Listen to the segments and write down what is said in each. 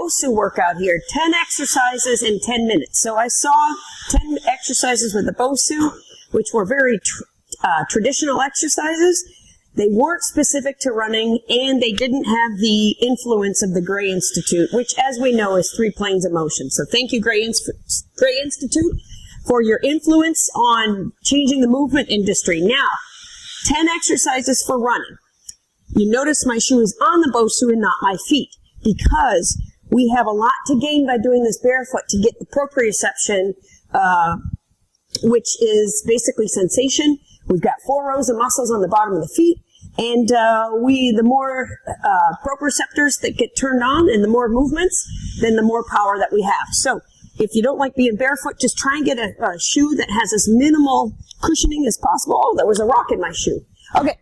Bosu workout here, 10 exercises in 10 minutes. So I saw 10 exercises with the Bosu, which were very traditional exercises. They weren't specific to running, and they didn't have the influence of the Gray Institute, which, as we know, is 3 planes of motion. So thank you, Gray Institute, for your influence on changing the movement industry. Now, 10 exercises for running. You notice my shoe is on the Bosu and not my feet, because we have a lot to gain by doing this barefoot to get the proprioception, which is basically sensation. We've got 4 rows of muscles on the bottom of the feet, and the more proprioceptors that get turned on and the more movements, then the more power that we have. So if you don't like being barefoot, just try and get a shoe that has as minimal cushioning as possible. Oh, there was a rock in my shoe. Okay,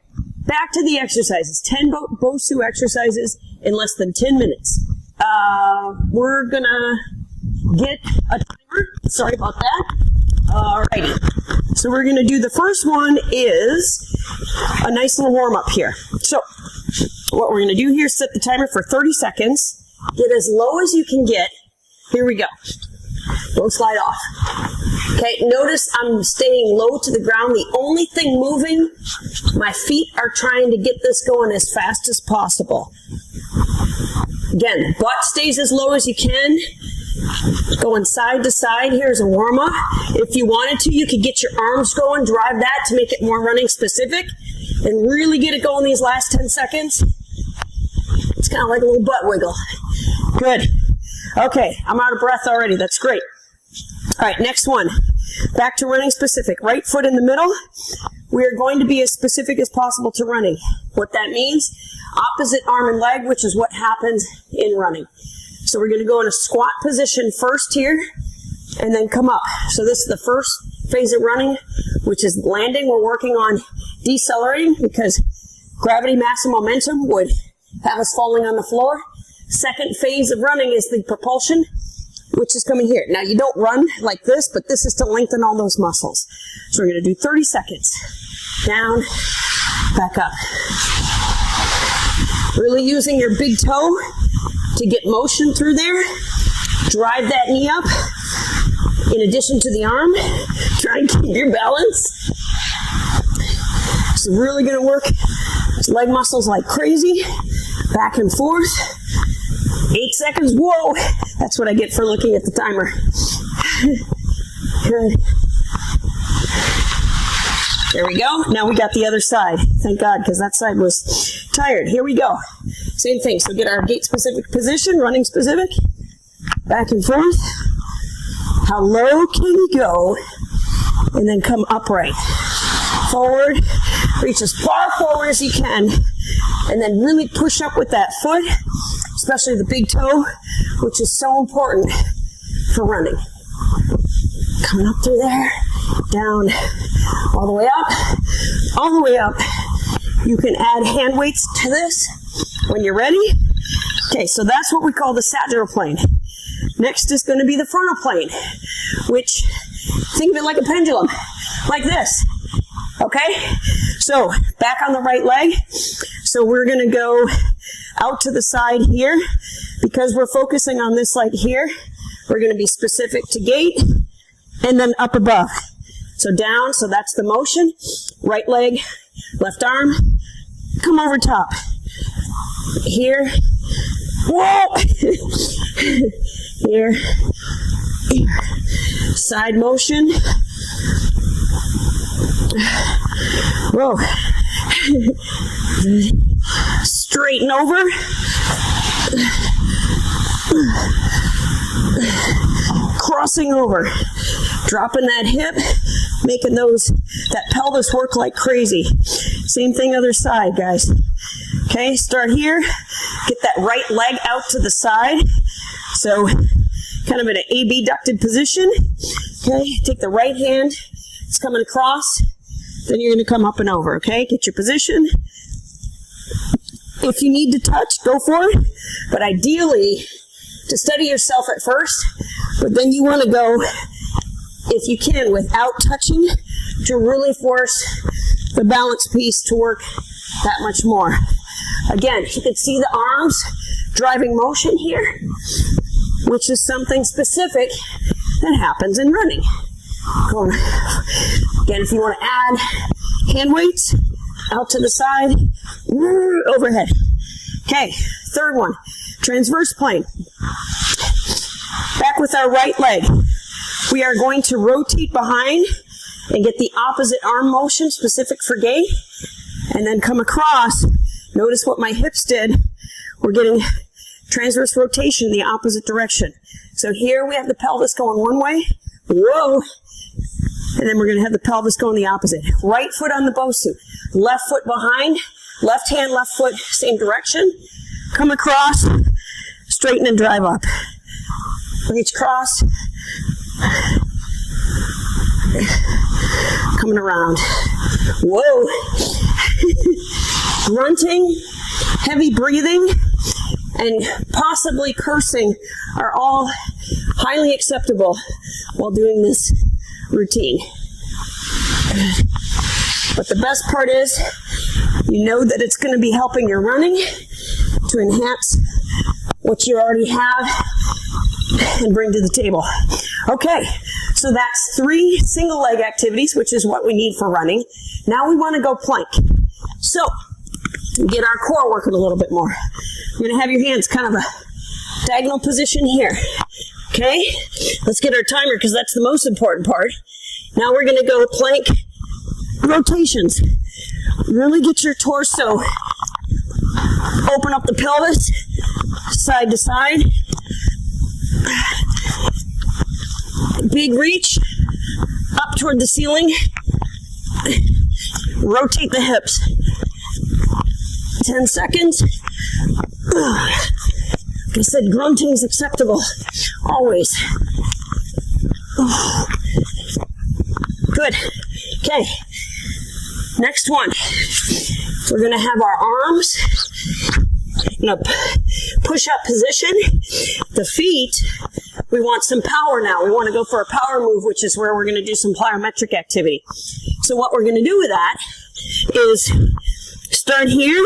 back to the exercises. 10 Bosu exercises in less than 10 minutes. We're gonna get a timer. Sorry about that. Alrighty. So we're gonna do, the first one is a nice little warm up here. So what we're gonna do here is set the timer for 30 seconds. Get as low as you can get. Here we go. Don't slide off. Okay, notice I'm staying low to the ground. The only thing moving, my feet are trying to get this going as fast as possible. Again, butt stays as low as you can. Going side to side. Here's a warm-up. If you wanted to, you could get your arms going, drive that to make it more running specific, and really get it going these last 10 seconds. It's kind of like a little butt wiggle. Good. Okay, I'm out of breath already. That's great. All right, next one. Back to running specific. Right foot in the middle. We are going to be as specific as possible to running. What that means, opposite arm and leg, which is what happens in running. So we're going to go in a squat position first here, and then come up. So this is the first phase of running, which is landing. We're working on decelerating because gravity, mass, and momentum would have us falling on the floor. Second phase of running is the propulsion, which is coming here. Now, you don't run like this, but this is to lengthen all those muscles. So we're going to do 30 seconds. Down, back up. Really using your big toe to get motion through there. Drive that knee up. In addition to the arm, try and keep your balance. It's really going to work leg muscles like crazy. Back and forth. 8 seconds. Whoa! That's what I get for looking at the timer. Good. There we go. Now we got the other side. Thank God, because that side was tired. Here we go. Same thing. So get our gait specific position, running specific. Back and forth. How low can you go? And then come upright. Forward. Reach as far forward as you can. And then really push up with that foot, especially the big toe, which is so important for running. Coming up through there, down, all the way up, all the way up. You can add hand weights to this when you're ready. Okay, so that's what we call the sagittal plane. Next is going to be the frontal plane, which, think of it like a pendulum, like this. Okay, so back on the right leg. So we're going to go out to the side here. Because we're focusing on this leg here, we're going to be specific to gait, and then up above. So down, so that's the motion. Right leg, left arm, come over top. Here, whoa! Here, here. Side motion. Whoa. Straighten over. Crossing over. Dropping that hip. Making that pelvis work like crazy. Same thing other side, guys. Okay, start here. Get that right leg out to the side. So, kind of in an abducted position. Okay, take the right hand. It's coming across. Then you're going to come up and over, okay? Get your position. If you need to touch, go for it. But ideally, to steady yourself at first, but then you want to go, if you can, without touching, to really force the balance piece to work that much more. Again, you can see the arms driving motion here, which is something specific that happens in running. Again, if you want to add hand weights, out to the side, overhead. Okay, third one, transverse plane. Back with our right leg. We are going to rotate behind and get the opposite arm motion specific for gait, and then come across. Notice what my hips did. We're getting transverse rotation in the opposite direction. So here we have the pelvis going one way, whoa, and then we're going to have the pelvis going the opposite. Right foot on the Bosu, left foot behind, left hand, left foot, same direction. Come across, straighten and drive up. Reach across, coming around. Whoa. Grunting, heavy breathing, and possibly cursing are all highly acceptable while doing this routine. But the best part is, you know that it's going to be helping your running to enhance what you already have and bring to the table. Okay, so that's 3 single leg activities, which is what we need for running. Now we want to go plank. So, get our core working a little bit more. You're going to have your hands kind of a diagonal position here. Okay, let's get our timer because that's the most important part. Now we're going to go plank rotations. Really get your torso, open up the pelvis, side to side. Big reach, up toward the ceiling. Rotate the hips. 10 seconds. Like I said, grunting is acceptable. Always. Good. Okay. Next one. We're going to have our arms in a push-up position. The feet, we want some power now. We want to go for a power move, which is where we're going to do some plyometric activity. So what we're going to do with that is start here,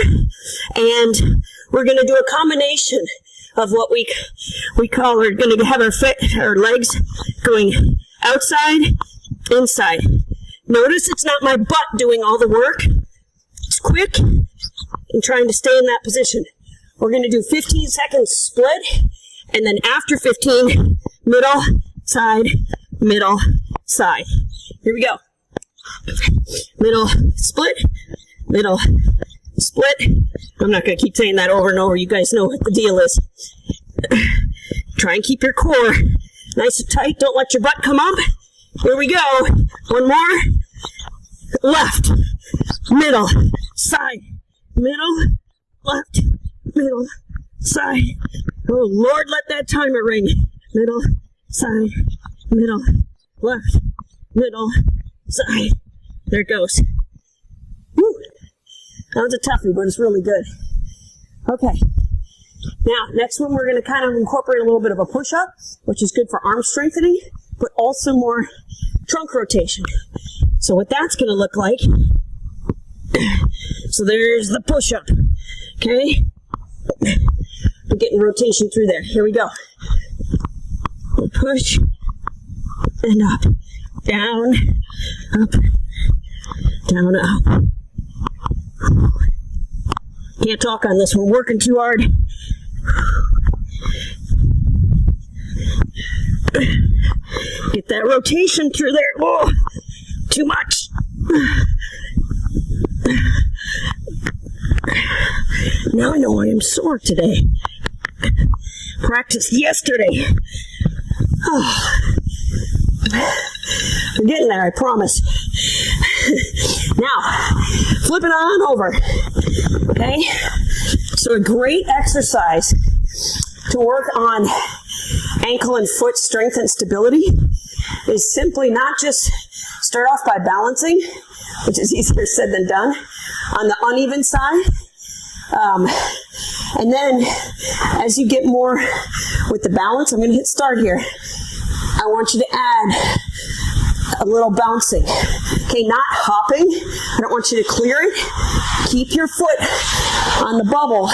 and we're going to do a combination of what we call, we're going to have our legs going outside, inside. Notice it's not my butt doing all the work. It's quick and trying to stay in that position. We're going to do 15 seconds split, and then after 15, middle, side, middle, side. Here we go. Middle, split, middle, split. I'm not going to keep saying that over and over. You guys know what the deal is. Try and keep your core nice and tight. Don't let your butt come up. Here we go. One more. Left, middle, side, middle, left, middle, side. Oh, Lord, let that timer ring. Middle, side, middle, left, middle, side. There it goes. Woo. That was a toughie, but it's really good. Okay. Now, next one, we're going to kind of incorporate a little bit of a push-up, which is good for arm strengthening, but also more trunk rotation. So what that's going to look like, so there's the push-up, okay? We're getting rotation through there. Here we go. We'll push, and up, down, up, down, up. Can't talk on this one, working too hard. Get that rotation through there. Whoa, too much. Now I know I am sore today. Practiced yesterday. Oh. We're getting there, I promise. Now, flip it on over. Okay? So a great exercise to work on ankle and foot strength and stability is simply not just start off by balancing, which is easier said than done, on the uneven side. And then as you get more with the balance, I'm going to hit start here. I want you to add a little bouncing. Okay, not hopping. I don't want you to clear it. Keep your foot on the bubble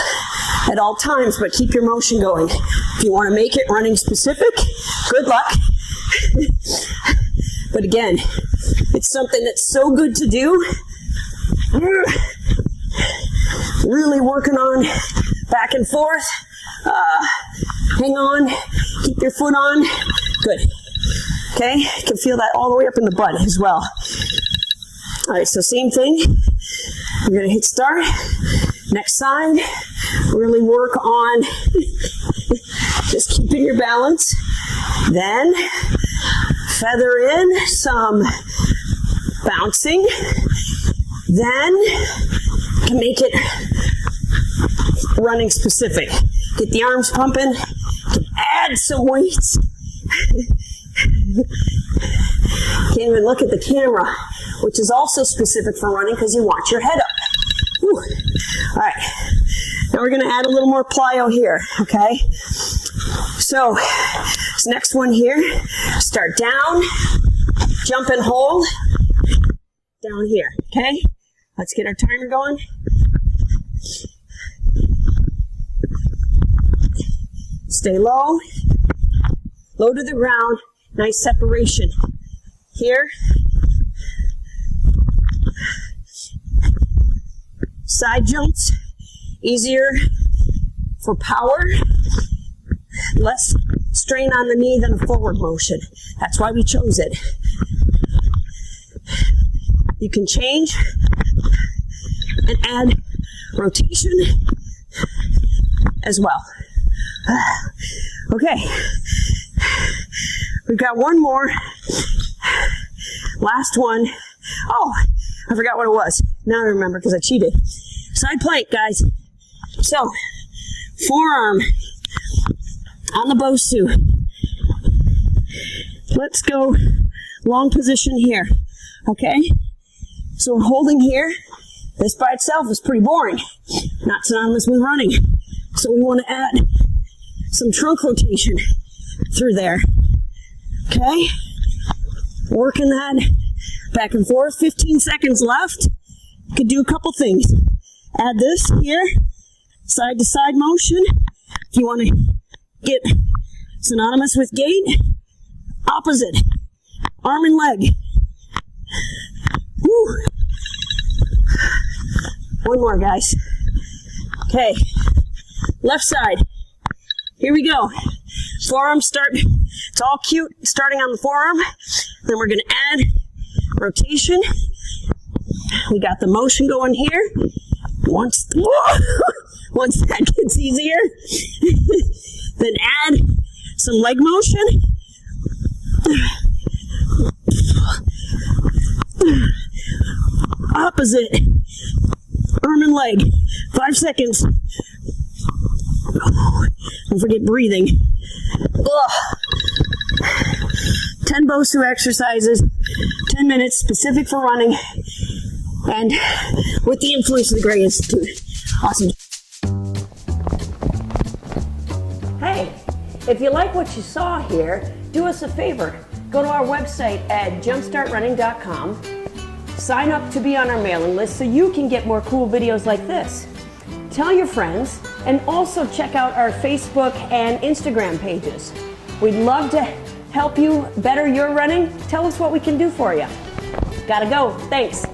at all times, but keep your motion going. If you want to make it running specific, good luck. But again, it's something that's so good to do. Really working on back and forth. Hang on, keep your foot on. Good. Okay, you can feel that all the way up in the butt as well. All right, so same thing. You're gonna hit start. Next side, really work on just keeping your balance. Then feather in some bouncing. Then you can make it running specific. Get the arms pumping. Add some weights. Can't even look at the camera, which is also specific for running because you want your head up. Whew. All right, now we're going to add a little more plyo here, okay? So, this next one here, start down, jump and hold, down here, okay? Let's get our timer going. Stay low, low to the ground, nice separation. Here, side jumps, easier for power, less strain on the knee than a forward motion. That's why we chose it. You can change and add rotation as well. Okay, we've got one more. Last one. Oh, I forgot what it was. Now I remember because I cheated. Side plank, guys. So, forearm on the Bosu. Let's go long position here. Okay? So we're holding here. This by itself is pretty boring. Not synonymous with running. So we want to add some trunk rotation through there. Okay? Working that back and forth. 15 seconds left. You could do a couple things. Add this here, side to side motion. If you want to get synonymous with gait, opposite, arm and leg. Woo. One more, guys. Okay, left side. Here we go. Forearm start. It's all cute, starting on the forearm. Then we're going to add rotation. We got the motion going here. Once that gets easier, then add some leg motion. Opposite, arm and leg. 5 seconds. Don't forget breathing. 10 Bosu exercises, 10 minutes, specific for running, and with the influence of the Gray Institute. Awesome. Hey, if you like what you saw here, do us a favor. Go to our website at jumpstartrunning.com. Sign up to be on our mailing list so you can get more cool videos like this. Tell your friends, and also check out our Facebook and Instagram pages. We'd love to help you better your running. Tell us what we can do for you. Gotta go. Thanks.